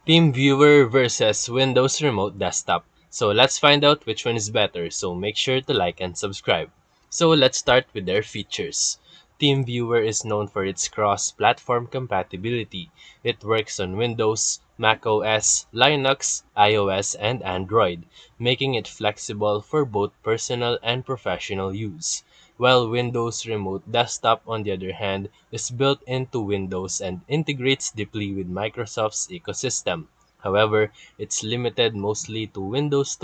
TeamViewer versus Windows Remote Desktop. So let's find out which one is better, so make sure to like and subscribe. So let's start with their features. TeamViewer is known for its cross-platform compatibility. It works on Windows, Mac OS, Linux, iOS, and Android, making it flexible for both personal and professional use. While Windows Remote Desktop, on the other hand, is built into Windows and integrates deeply with Microsoft's ecosystem. However, it's limited mostly to Windows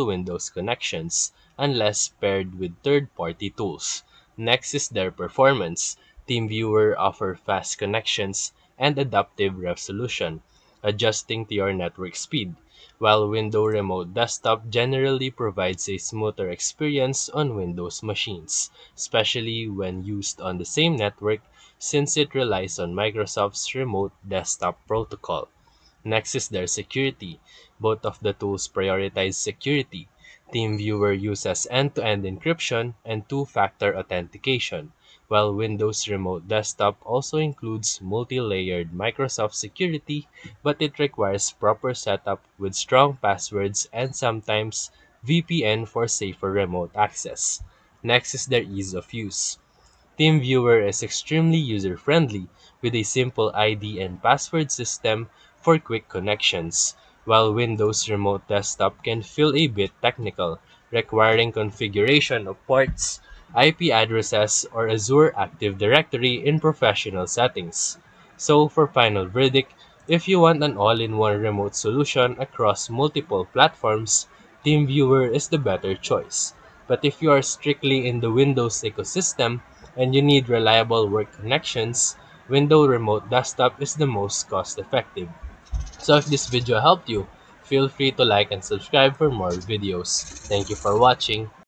connections, unless paired with third-party tools. Next is their performance. TeamViewer offers fast connections and adaptive resolution, adjusting to your network speed, while Window Remote Desktop generally provides a smoother experience on Windows machines, especially when used on the same network since it relies on Microsoft's Remote Desktop protocol. Next is their security. Both of the tools prioritize security. TeamViewer uses end-to-end encryption and two-factor authentication, while Windows Remote Desktop also includes multi-layered Microsoft security, but it requires proper setup with strong passwords and sometimes VPN for safer remote access. Next is their ease of use. TeamViewer is extremely user-friendly with a simple ID and password system for quick connections, while Windows Remote Desktop can feel a bit technical, requiring configuration of ports, IP addresses, or Azure Active Directory in professional settings. So, for final verdict, if you want an all-in-one remote solution across multiple platforms, TeamViewer is the better choice. But if you are strictly in the Windows ecosystem and you need reliable work connections, Windows Remote Desktop is the most cost effective. So if this video helped you, feel free to like and subscribe for more videos. Thank you for watching.